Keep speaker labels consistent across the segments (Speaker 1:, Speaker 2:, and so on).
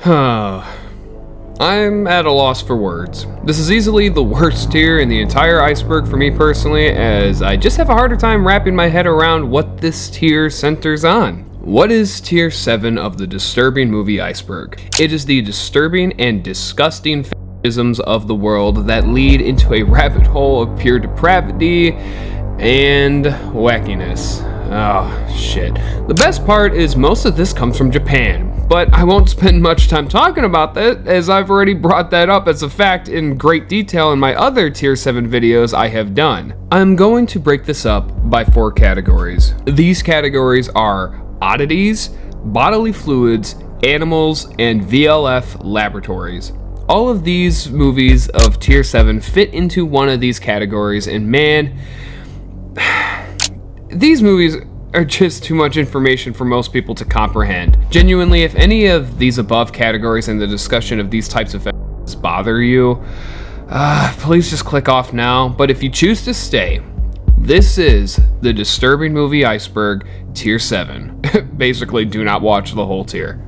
Speaker 1: I'm at a loss for words. This is easily the worst tier in the entire Iceberg for me personally, as I just have a harder time wrapping my head around what this tier centers on. What is tier 7 of the Disturbing Movie Iceberg? It is the disturbing and disgusting isms of the world that lead into a rabbit hole of pure depravity and wackiness. Oh, shit. The best part is most of this comes from Japan, but I won't spend much time talking about that, as I've already brought that up as a fact in great detail in my other tier 7 videos I have done. I'm going to break this up by 4 categories. These categories are oddities, bodily fluids, animals, and VLF laboratories. All of these movies of tier 7 fit into one of these categories, and man, these movies are just too much information for most people to comprehend. Genuinely, if any of these above categories and the discussion of these types of films bother you, please just click off now. But if you choose to stay, this is the Disturbing Movie Iceberg tier 7. Basically, do not watch the whole tier.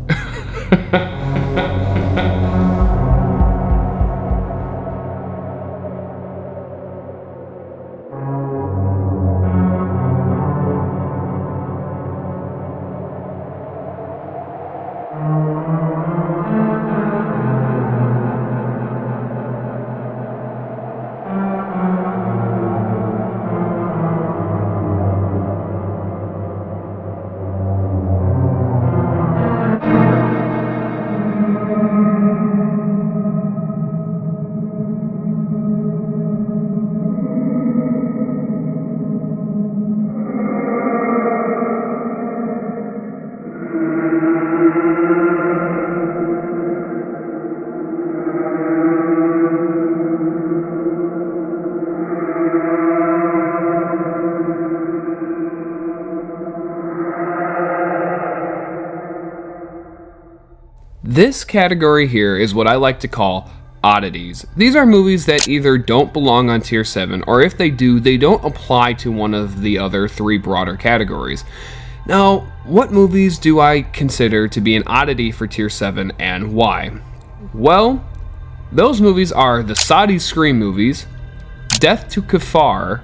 Speaker 1: This category here is what I like to call oddities. These are movies that either don't belong on tier 7, or if they do, they don't apply to one of the other 3 broader categories. Now, what movies do I consider to be an oddity for tier 7 and why? Well, those movies are the Saudi Scream movies, Death to Kafar,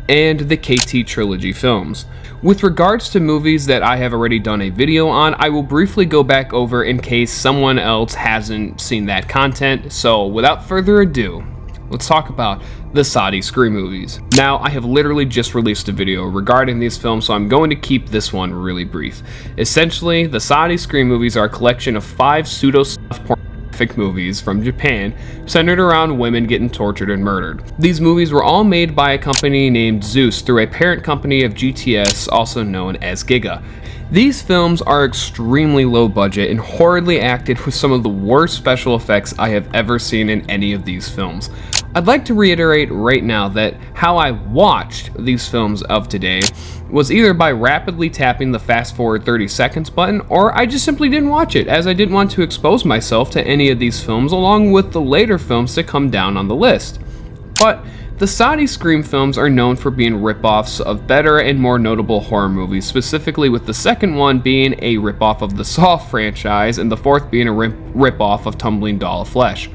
Speaker 1: and the KT Trilogy films. With regards to movies that I have already done a video on, I will briefly go back over in case someone else hasn't seen that content. So without further ado, let's talk about the Saudi Scream movies. Now, I have literally just released a video regarding these films, so I'm going to keep this one really brief. Essentially, the Saudi Scream movies are a collection of 5 pseudo-snuff pornographic movies from Japan centered around women getting tortured and murdered. These movies were all made by a company named Zeus through a parent company of GTS, also known as Giga. These films are extremely low budget and horridly acted with some of the worst special effects I have ever seen in any of these films. I'd like to reiterate right now that how I watched these films of today was either by rapidly tapping the fast forward 30 seconds button, or I just simply didn't watch it, as I didn't want to expose myself to any of these films along with the later films to come down on the list. But the Saudi Scream films are known for being rip-offs of better and more notable horror movies, specifically with the second one being a rip-off of the Saw franchise and the fourth being a rip-off of Tumbling Doll of Flesh.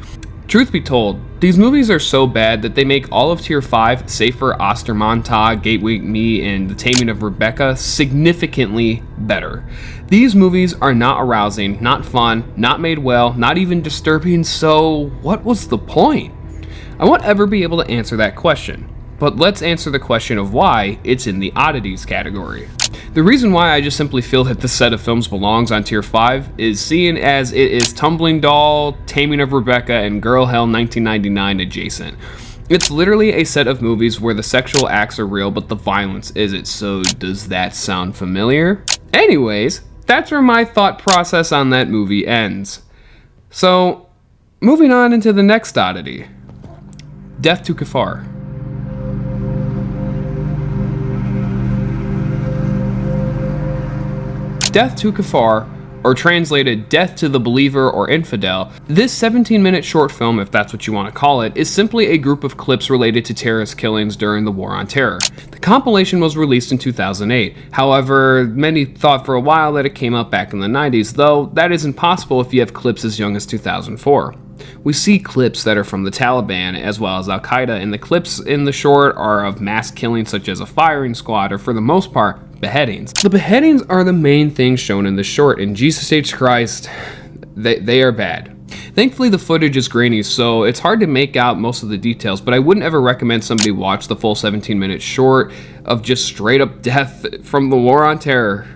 Speaker 1: Truth be told, these movies are so bad that they make all of tier 5, save for Ostermontag, Gateway Me, and The Taming of Rebecca, significantly better. These movies are not arousing, not fun, not made well, not even disturbing, so what was the point? I won't ever be able to answer that question, but let's answer the question of why it's in the oddities category. The reason why I just simply feel that this set of films belongs on tier 5 is seeing as it is Tumbling Doll, Taming of Rebecca, and Girl Hell 1999 adjacent. It's literally a set of movies where the sexual acts are real but the violence isn't, so does that sound familiar? Anyways, that's where my thought process on that movie ends. So, moving on into the next oddity. Death to Kafar. Death to Kafar, or translated Death to the Believer or Infidel. This 17-minute short film, if that's what you want to call it, is simply a group of clips related to terrorist killings during the War on Terror. The compilation was released in 2008. However, many thought for a while that it came out back in the 90s, though that isn't possible if you have clips as young as 2004. We see clips that are from the Taliban as well as Al-Qaeda, and the clips in the short are of mass killings such as a firing squad, or for the most part, beheadings. The beheadings are the main thing shown in the short, and Jesus H. Christ, they are bad. Thankfully, the footage is grainy, so it's hard to make out most of the details, but I wouldn't ever recommend somebody watch the full 17-minute short of just straight up death from the War on Terror.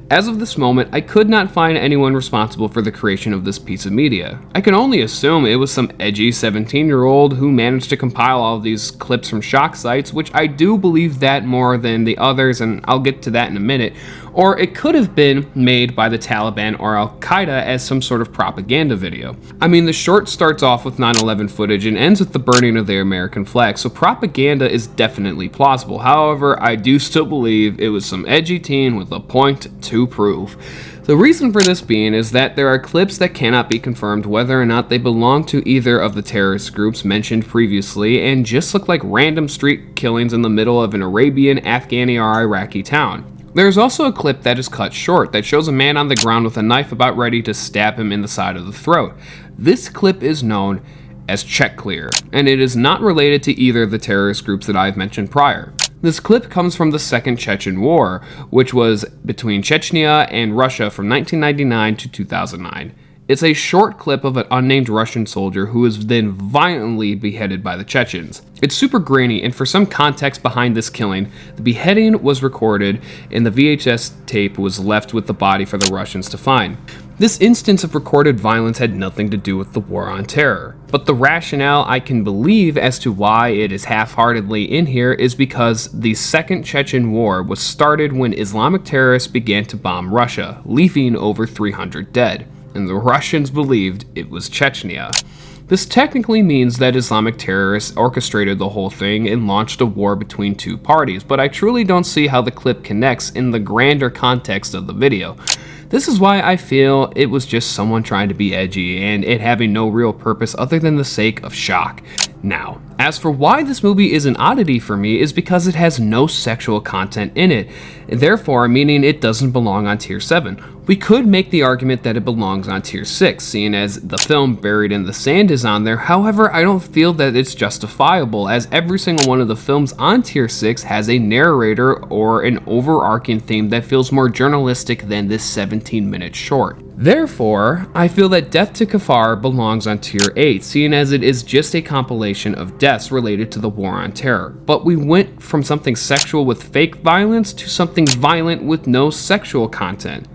Speaker 1: As of this moment, I could not find anyone responsible for the creation of this piece of media. I can only assume it was some edgy 17-year-old who managed to compile all of these clips from shock sites, which I do believe that more than the others, and I'll get to that in a minute. Or it could have been made by the Taliban or Al-Qaeda as some sort of propaganda video. I mean, the short starts off with 9/11 footage and ends with the burning of the American flag, so propaganda is definitely plausible. However, I do still believe it was some edgy teen with a point to prove. The reason for this being is that there are clips that cannot be confirmed whether or not they belong to either of the terrorist groups mentioned previously and just look like random street killings in the middle of an Arabian, Afghani, or Iraqi town. There's also a clip that is cut short that shows a man on the ground with a knife about ready to stab him in the side of the throat. This clip is known as Check Clear, and it is not related to either of the terrorist groups that I've mentioned prior. This clip comes from the Second Chechen War, which was between Chechnya and Russia from 1999 to 2009. It's a short clip of an unnamed Russian soldier who was then violently beheaded by the Chechens. It's super grainy, and for some context behind this killing, the beheading was recorded and the VHS tape was left with the body for the Russians to find. This instance of recorded violence had nothing to do with the War on Terror, but the rationale I can believe as to why it is half-heartedly in here is because the Second Chechen War was started when Islamic terrorists began to bomb Russia, leaving over 300 dead. And the Russians believed it was Chechnya. This technically means that Islamic terrorists orchestrated the whole thing and launched a war between two parties, but I truly don't see how the clip connects in the grander context of the video. This is why I feel it was just someone trying to be edgy and it having no real purpose other than the sake of shock. Now, as for why this movie is an oddity for me is because it has no sexual content in it, therefore meaning it doesn't belong on tier 7. We could make the argument that it belongs on tier 6, seeing as the film Buried in the Sand is on there. However, I don't feel that it's justifiable, as every single one of the films on tier 6 has a narrator or an overarching theme that feels more journalistic than this 17-minute short. Therefore, I feel that Death to Kafar belongs on tier 8, seeing as it is just a compilation of deaths related to the War on Terror. But we went from something sexual with fake violence to something violent with no sexual content.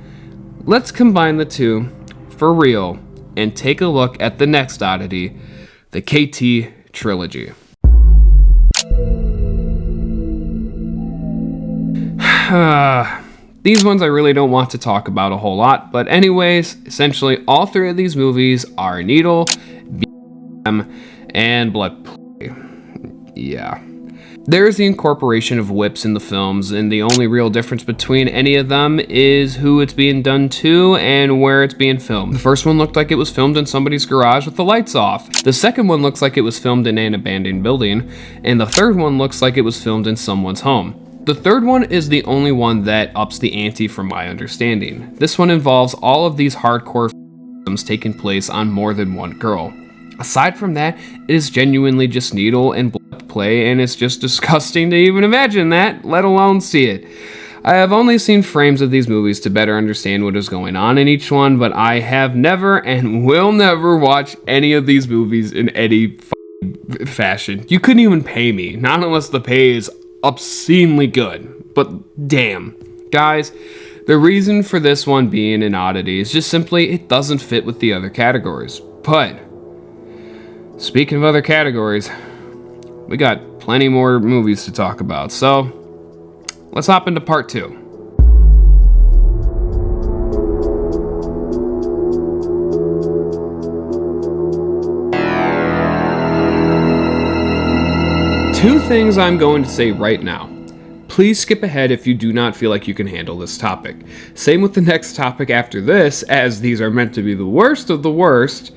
Speaker 1: Let's combine the two for real and take a look at the next oddity, the KT trilogy. These ones I really don't want to talk about a whole lot, but anyways, essentially all three of these movies are Needle, BM, and Blood Play. Yeah. There is the incorporation of whips in the films, and the only real difference between any of them is who it's being done to and where it's being filmed. The first one looked like it was filmed in somebody's garage with the lights off. The second one looks like it was filmed in an abandoned building, and the third one looks like it was filmed in someone's home. The third one is the only one that ups the ante from my understanding. This one involves all of these hardcore films taking place on more than one girl. Aside from that, it is genuinely just Needle and Blood Play, and it's just disgusting to even imagine that, let alone see it. I have only seen frames of these movies to better understand what is going on in each one, but I have never and will never watch any of these movies in any fashion. You couldn't even pay me, not unless the pay is obscenely good, but damn. Guys, the reason for this one being an oddity is just simply it doesn't fit with the other categories. But speaking of other categories, we got plenty more movies to talk about, so let's hop into part 2. Two things I'm going to say right now. Please skip ahead if you do not feel like you can handle this topic. Same with the next topic after this, as these are meant to be the worst of the worst.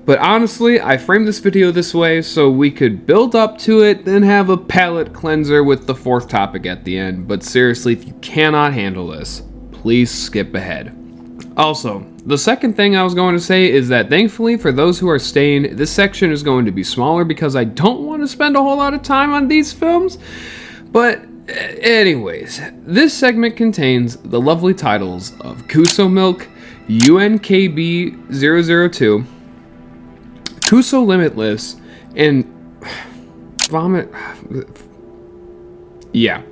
Speaker 1: But honestly, I framed this video this way so we could build up to it, then have a palate cleanser with the fourth topic at the end. But seriously, if you cannot handle this, please skip ahead. Also, the second thing I was going to say is that thankfully for those who are staying, this section is going to be smaller because I don't want to spend a whole lot of time on these films. But anyways, this segment contains the lovely titles of Kuso Milk, UNKB 002, Kuso Limitless, and Vomit. Yeah.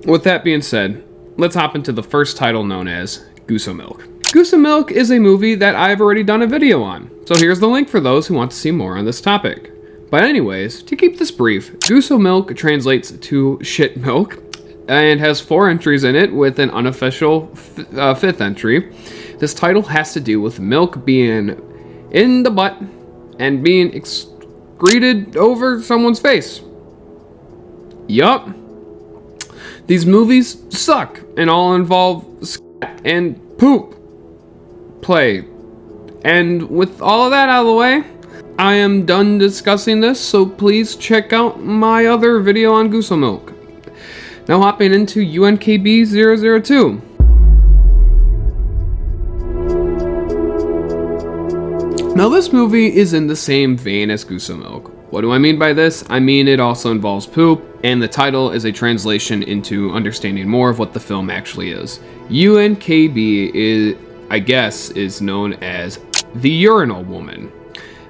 Speaker 1: With that being said, let's hop into the first title, known as Kuso Milk. Kuso Milk is a movie that I've already done a video on, so here's the link for those who want to see more on this topic. But anyways, to keep this brief, Kuso Milk translates to shit milk and has 4 entries in it with an unofficial 5th entry. This title has to do with milk being in the butt and being excreted over someone's face. Yup. These movies suck and all involve scat and poop play. And with all of that out of the way, I am done discussing this, so please check out my other video on Kuso Milk. Now hopping into UNKB 002. Now this movie is in the same vein as Kuso Milk. What do I mean by this? I mean it also involves poop, and the title is a translation into understanding more of what the film actually is. UNKB is known as the Urinal Woman.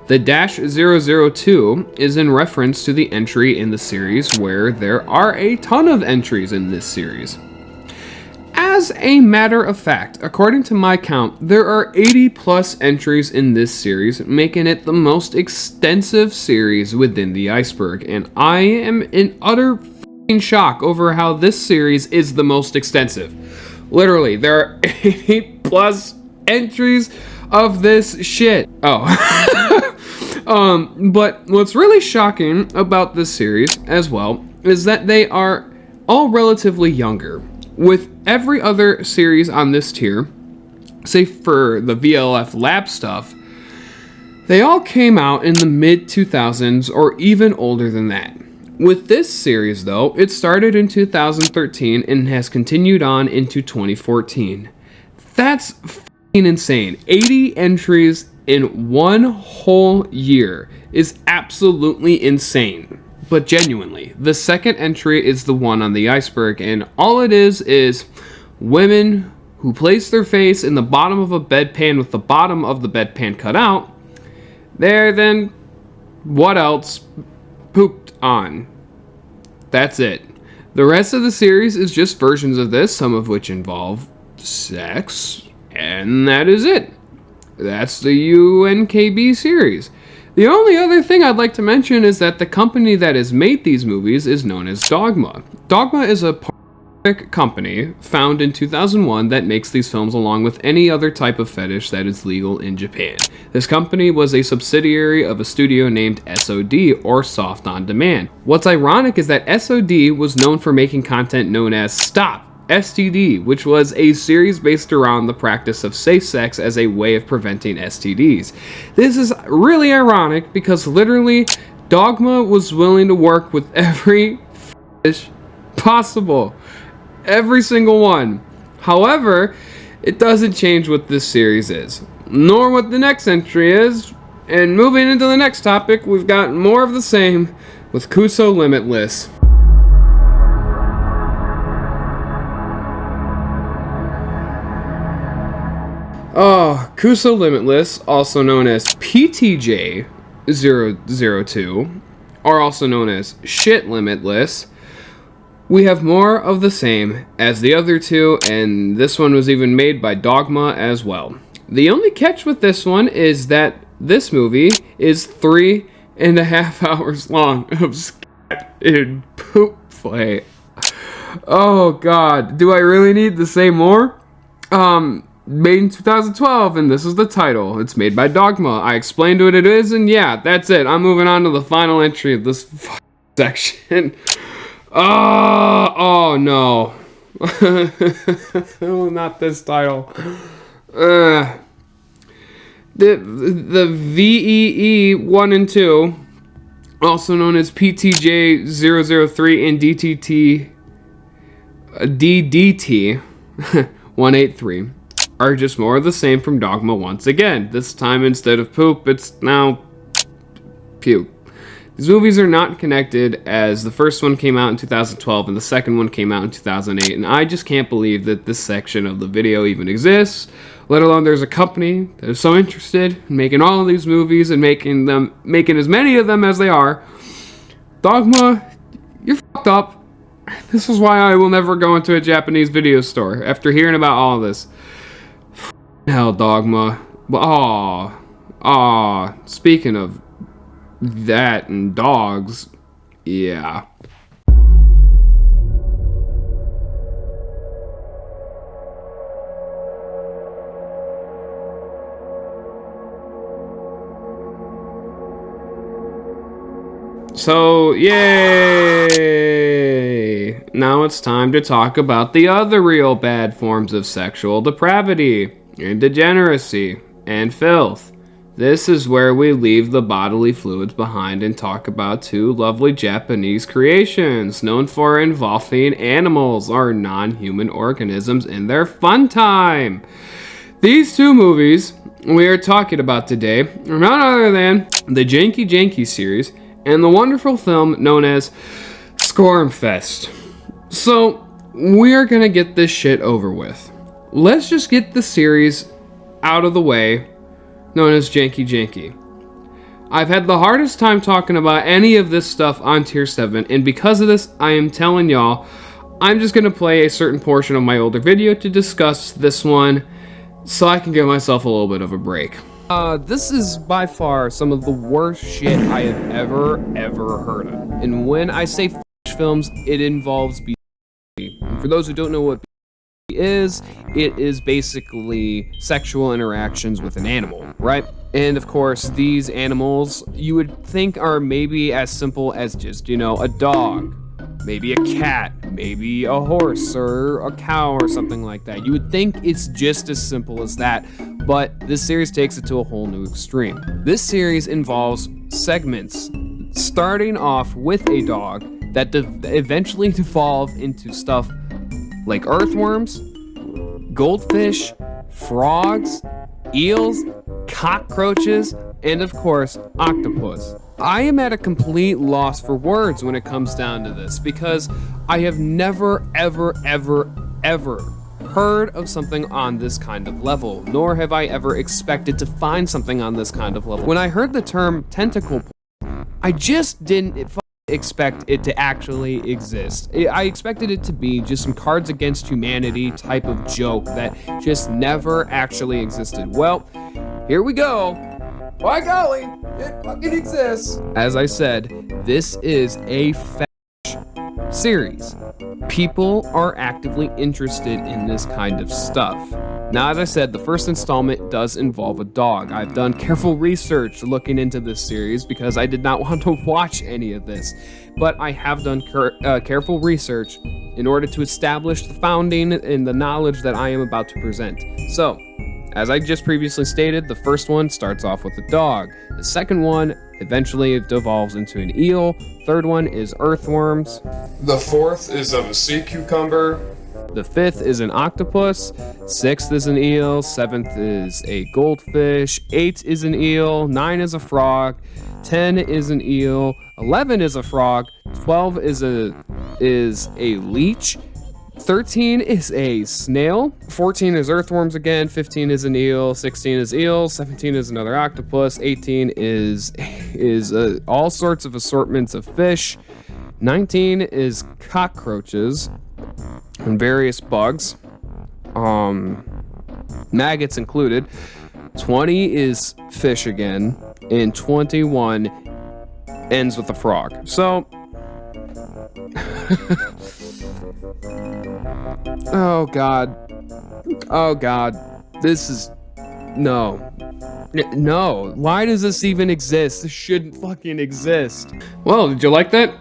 Speaker 1: The -002 is in reference to the entry in the series where there are a ton of entries in this series. As a matter of fact, according to my count, there are 80 plus entries in this series, making it the most extensive series within the Iceberg, and I am in utter f***ing shock over how this series is the most extensive. Literally, there are 80 plus entries of this shit. But what's really shocking about this series as well is that they are all relatively younger. With every other series on this tier, say for the VLF LABS stuff, they all came out in the mid-2000s or even older than that. With this series though, it started in 2013 and has continued on into 2014. That's f***ing insane. 80 entries in one whole year is absolutely insane. But genuinely, the second entry is the one on the iceberg, and all it is women who place their face in the bottom of a bedpan with the bottom of the bedpan cut out. They're then, what else, pooped on. That's it. The rest of the series is just versions of this, some of which involve sex, and that is it. That's the UNKB series. The only other thing I'd like to mention is that the company that has made these movies is known as Dogma. Dogma is a pornographic company found in 2001 that makes these films along with any other type of fetish that is legal in Japan. This company was a subsidiary of a studio named SOD, or Soft On Demand. What's ironic is that SOD was known for making content known as Stop STD, which was a series based around the practice of safe sex as a way of preventing STDs. This is really ironic because literally Dogma was willing to work with every fetish possible. Every single one. However, it doesn't change what this series is, nor what the next entry is. And moving into the next topic, we've got more of the same with Kuso Limitless. Kuso Limitless, also known as PTJ 002, or also known as Shit Limitless. We have more of the same as the other two, and this one was even made by Dogma as well. The only catch with this one is that this movie is 3.5 hours long of scat and poop play. Oh god, do I really need to say more? Made in 2012, and this is the title. It's made by Dogma. I explained what it is, and yeah, that's it. I'm moving on to the final entry of this section. Oh no. Oh, not this title. The VEE 1 and 2, also known as PTJ003 and DDT 183, are just more of the same from Dogma once again. This time, instead of poop, it's now puke. These movies are not connected, as the first one came out in 2012 and the second one came out in 2008, and I just can't believe that this section of the video even exists, let alone there's a company that is so interested in making all of these movies and making as many of them as they are. Dogma, you're fucked up. This is why I will never go into a Japanese video store after hearing about all of this. Hell, Dogma. Speaking of that and dogs, yeah. So, yay! Now it's time to talk about the other real bad forms of sexual depravity and degeneracy and filth. This is where we leave the bodily fluids behind and talk about two lovely Japanese creations known for involving animals or non-human organisms in their fun time. These two movies we are talking about today are none other than the Janky Janky series and the wonderful film known as Squirmfest. So, we are gonna get this shit over with. Let's just get the series out of the way, known as Janky Janky. I've had the hardest time talking about any of this stuff on Tier 7, and because of this, I am telling y'all, I'm just gonna play a certain portion of my older video to discuss this one, so I can give myself a little bit of a break. This is by far some of the worst shit I have ever heard of. And when I say films, it involves B. For those who don't know what B is, it is basically sexual interactions with an animal, right? And of course, these animals you would think are maybe as simple as just, a dog, maybe a cat, maybe a horse or a cow or something like that. You would think it's just as simple as that, but this series takes it to a whole new extreme. This series involves segments starting off with a dog that eventually devolve into stuff like earthworms, goldfish, frogs, eels, cockroaches, and of course, octopus. I am at a complete loss for words when it comes down to this, because I have never, ever heard of something on this kind of level, nor have I ever expected to find something on this kind of level. When I heard the term tentacle, I just didn't expect it to actually exist. I expected it to be just some Cards Against Humanity type of joke that just never actually existed. Well, here we go. By golly, it fucking exists. As I said, this is a series. People are actively interested in this kind of stuff. Now, as I said, the first installment does involve a dog. I've done careful research looking into this series because I did not want to watch any of this, but I have done careful research in order to establish the founding and the knowledge that I am about to present. So, as I just previously stated, the first one starts off with a dog. The second one eventually devolves into an eel. Third one is earthworms. The fourth is of a sea cucumber. The fifth is an octopus. Sixth is an eel. Seventh is a goldfish. 8 is an eel. 9 is a frog. 10 is an eel. 11 is a frog. 12 is a leech. 13 is a snail, 14 is earthworms again, 15 is an eel, 16 is eels, 17 is another octopus, 18 is all sorts of assortments of fish, 19 is cockroaches and various bugs, maggots included, 20 is fish again, and 21 ends with a frog. So Oh god, this is, no, why does this even exist? This shouldn't fucking exist. Well, did you like that?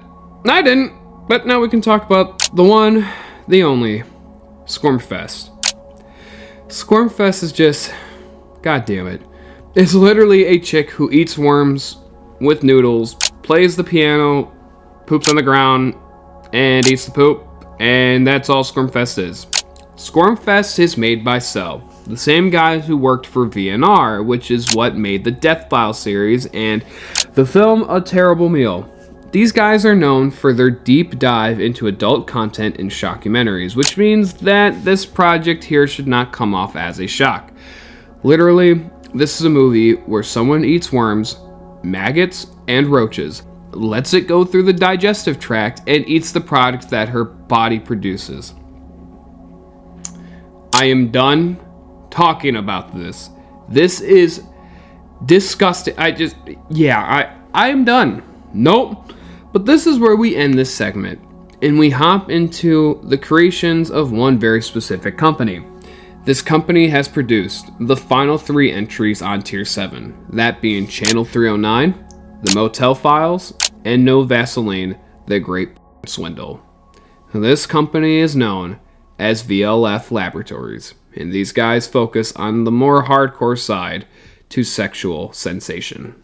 Speaker 1: I didn't. But now we can talk about the one, the only, Squirmfest. Squirmfest is just, god damn it. It's literally a chick who eats worms with noodles, plays the piano, poops on the ground, and eats the poop, and that's all Squirmfest is. Squirmfest is made by Cell, the same guys who worked for VNR, which is what made the Death File series and the film A Terrible Meal. These guys are known for their deep dive into adult content and shockumentaries, which means that this project here should not come off as a shock. Literally, this is a movie where someone eats worms, maggots, and roaches, lets it go through the digestive tract, and eats the product that her body produces. I am done talking about this. This is disgusting. I am done. Nope. But this is where we end this segment, and we hop into the creations of one very specific company. This company has produced the final 3 entries on Tier 7, that being Channel 309, The Motel Files, and No Vaseline, The Great Swindle. This company is known as VLF Laboratories, and these guys focus on the more hardcore side to sexual sensation.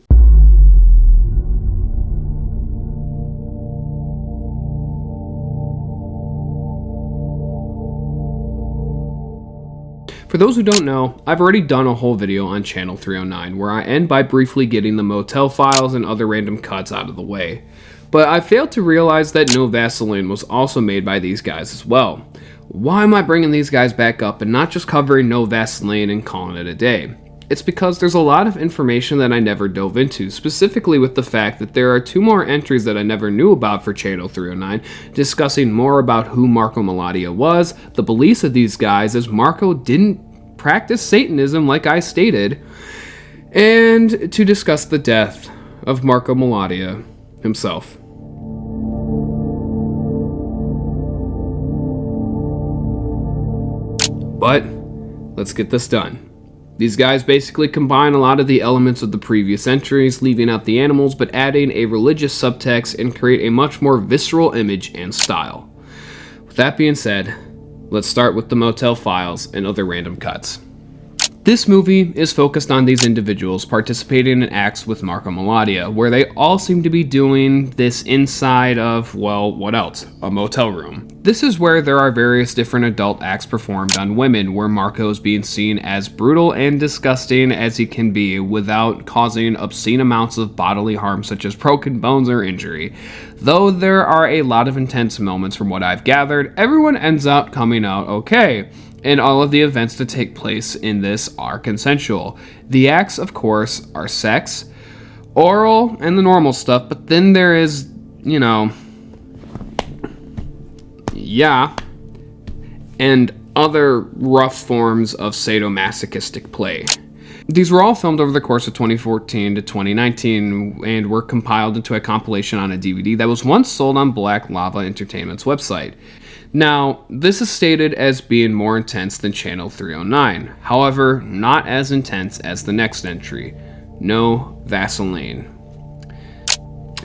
Speaker 1: For those who don't know, I've already done a whole video on Channel 309 where I end by briefly getting the Motel Files and other random cuts out of the way. But I failed to realize that No Vaseline was also made by these guys as well. Why am I bringing these guys back up and not just covering No Vaseline and calling it a day? It's because there's a lot of information that I never dove into, specifically with the fact that there are 2 more entries that I never knew about for Channel 309, discussing more about who Marco Melodia was, the beliefs of these guys, as Marco didn't practice Satanism like I stated, and to discuss the death of Marco Melodia himself. But let's get this done. These guys basically combine a lot of the elements of the previous entries, leaving out the animals but adding a religious subtext and create a much more visceral image and style. With that being said, let's start with the Motel Files and other random cuts. This movie is focused on these individuals participating in acts with Marco Melodia, where they all seem to be doing this inside of, well, what else? A motel room. This is where there are various different adult acts performed on women, where Marco is being seen as brutal and disgusting as he can be without causing obscene amounts of bodily harm such as broken bones or injury. Though there are a lot of intense moments from what I've gathered, everyone ends up coming out okay. And all of the events that take place in this are consensual. The acts, of course, are sex, oral, and the normal stuff, but then there is, and other rough forms of sadomasochistic play. These were all filmed over the course of 2014 to 2019 and were compiled into a compilation on a DVD that was once sold on Black Lava Entertainment's website. Now, this is stated as being more intense than Channel 309, however, not as intense as the next entry, No Vaseline.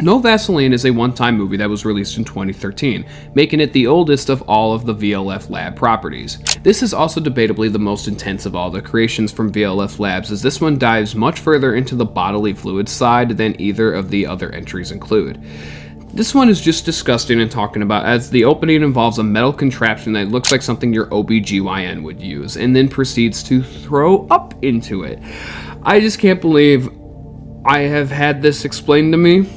Speaker 1: No Vaseline is a one-time movie that was released in 2013, making it the oldest of all of the VLF Lab properties. This is also debatably the most intense of all the creations from VLF Labs, as this one dives much further into the bodily fluid side than either of the other entries include. This one is just disgusting and talking about, as the opening involves a metal contraption that looks like something your OBGYN would use, and then proceeds to throw up into it. I just can't believe I have had this explained to me.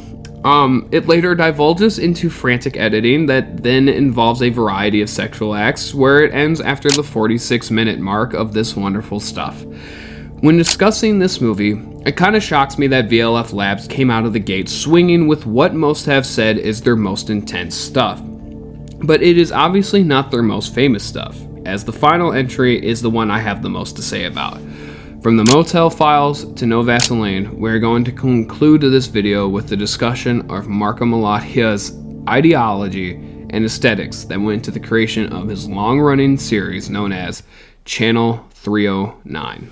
Speaker 1: It later divulges into frantic editing that then involves a variety of sexual acts, where it ends after the 46-minute mark of this wonderful stuff. When discussing this movie, it kind of shocks me that VLF Labs came out of the gate swinging with what most have said is their most intense stuff. But it is obviously not their most famous stuff, as the final entry is the one I have the most to say about. From the Motel Files to No Vaseline, we're going to conclude this video with the discussion of Marco Melodia's ideology and aesthetics that went into the creation of his long-running series known as Channel 309.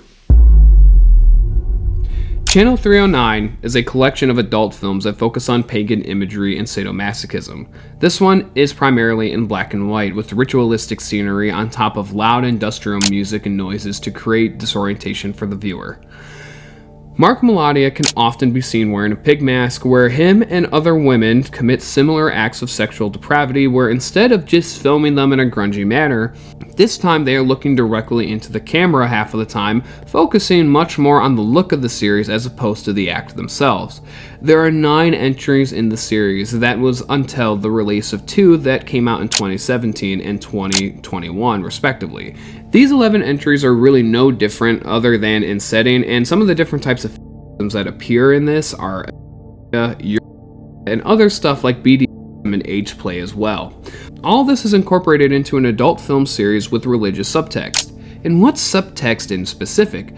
Speaker 1: Channel 309 is a collection of adult films that focus on pagan imagery and sadomasochism. This one is primarily in black and white, with ritualistic scenery on top of loud industrial music and noises to create disorientation for the viewer. Mark Melodia can often be seen wearing a pig mask, where him and other women commit similar acts of sexual depravity, where instead of just filming them in a grungy manner, this time they are looking directly into the camera half of the time, focusing much more on the look of the series as opposed to the act themselves. There are 9 entries in the series. That was until the release of 2 that came out in 2017 and 2021 respectively. These 11 entries are really no different other than in setting, and some of the different types of films that appear in this are and other stuff like BDSM and age play as well. All this is incorporated into an adult film series with religious subtext. And what's subtext in specific?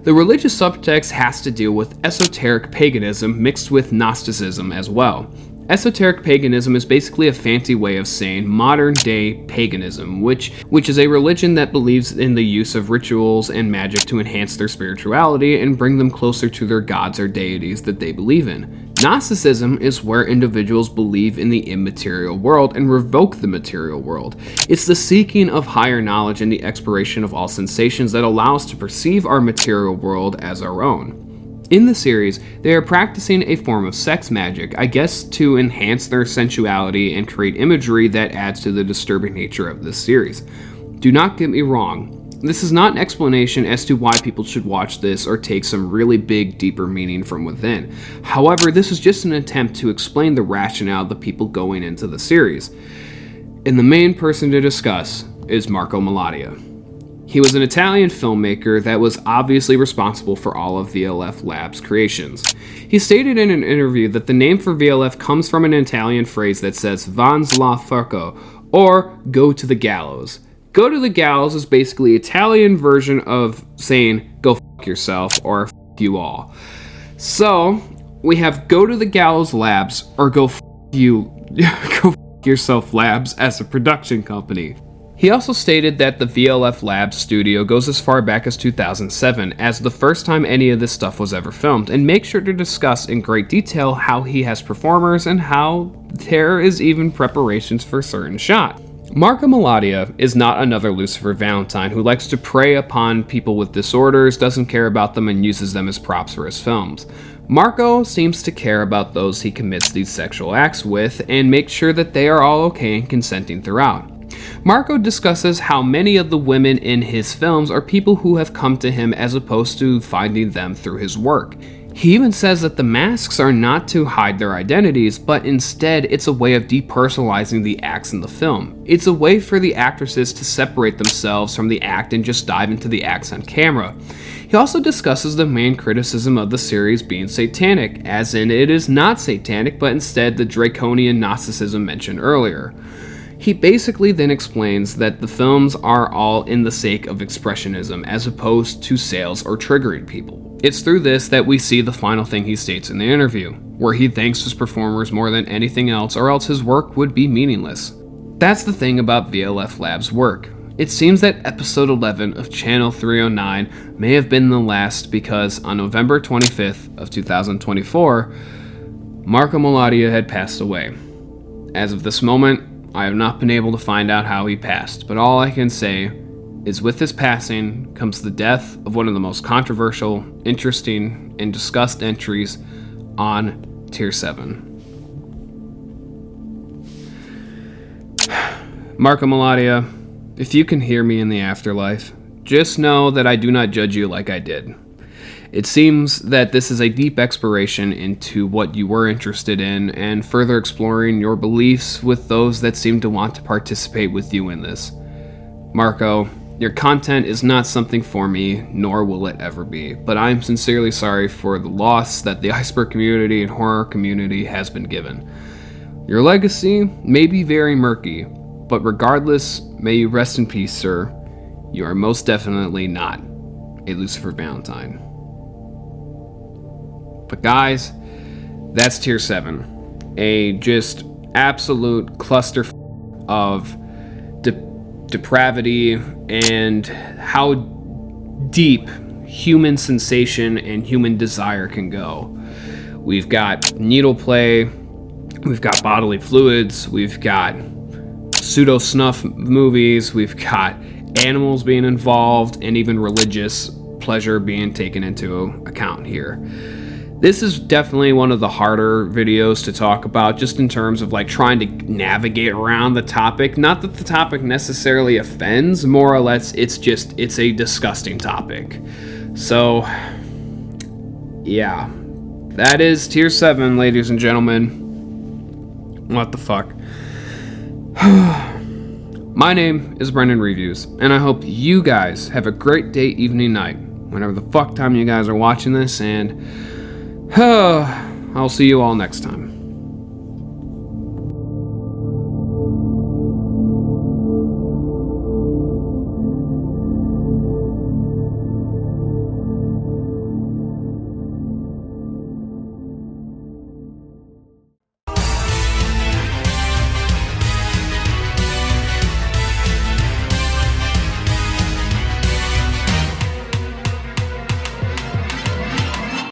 Speaker 1: The religious subtext has to deal with esoteric paganism mixed with Gnosticism as well. Esoteric paganism is basically a fancy way of saying modern-day paganism, which is a religion that believes in the use of rituals and magic to enhance their spirituality and bring them closer to their gods or deities that they believe in. Gnosticism is where individuals believe in the immaterial world and revoke the material world. It's the seeking of higher knowledge and the exploration of all sensations that allow us to perceive our material world as our own. In the series, they are practicing a form of sex magic, I guess to enhance their sensuality and create imagery that adds to the disturbing nature of this series. Do not get me wrong, this is not an explanation as to why people should watch this or take some really big, deeper meaning from within. However, this is just an attempt to explain the rationale of the people going into the series. And the main person to discuss is Marco Melodia. He was an Italian filmmaker that was obviously responsible for all of VLF LABS creations. He stated in an interview that the name for VLF comes from an Italian phrase that says "Vans la forco," or "go to the gallows." Go to the gallows is basically an Italian version of saying "go fuck yourself" or "f you all." So we have "Go to the Gallows Labs" or "Go f you, go f yourself Labs" as a production company. He also stated that the VLF LABS studio goes as far back as 2007 as the first time any of this stuff was ever filmed, and makes sure to discuss in great detail how he has performers and how there is even preparations for certain shots. Marco Melodia is not another Lucifer Valentine who likes to prey upon people with disorders, doesn't care about them, and uses them as props for his films. Marco seems to care about those he commits these sexual acts with and makes sure that they are all okay and consenting throughout. Marco discusses how many of the women in his films are people who have come to him as opposed to finding them through his work. He even says that the masks are not to hide their identities, but instead it's a way of depersonalizing the acts in the film. It's a way for the actresses to separate themselves from the act and just dive into the acts on camera. He also discusses the main criticism of the series being satanic, as in it is not satanic, but instead the draconian Gnosticism mentioned earlier. He basically then explains that the films are all in the sake of expressionism as opposed to sales or triggering people. It's through this that we see the final thing he states in the interview, where he thanks his performers more than anything else, or else his work would be meaningless. That's the thing about VLF LABS' work. It seems that episode 11 of Channel 309 may have been the last because on November 25th of 2024, Marco Melodia had passed away. As of this moment, I have not been able to find out how he passed, but all I can say is with his passing comes the death of one of the most controversial, interesting, and discussed entries on Tier 7. Marco Melodia, if you can hear me in the afterlife, just know that I do not judge you like I did. It seems that this is a deep exploration into what you were interested in and further exploring your beliefs with those that seem to want to participate with you in this. Marco, your content is not something for me, nor will it ever be, but I am sincerely sorry for the loss that the Iceberg community and horror community has been given. Your legacy may be very murky, but regardless, may you rest in peace, sir. You are most definitely not a Lucifer Valentine. But guys, that's Tier 7. A just absolute cluster of depravity and how deep human sensation and human desire can go. We've got needle play, we've got bodily fluids, we've got pseudo snuff movies, we've got animals being involved, and even religious pleasure being taken into account here. This is definitely one of the harder videos to talk about, just in terms of like trying to navigate around the topic. Not that the topic necessarily offends, more or less it's a disgusting topic. So yeah, that is tier 7, ladies and gentlemen. What the fuck? My name is Brendan Reviews, and I hope you guys have a great day, evening, night, whenever the fuck time you guys are watching this, and I'll see you all next time.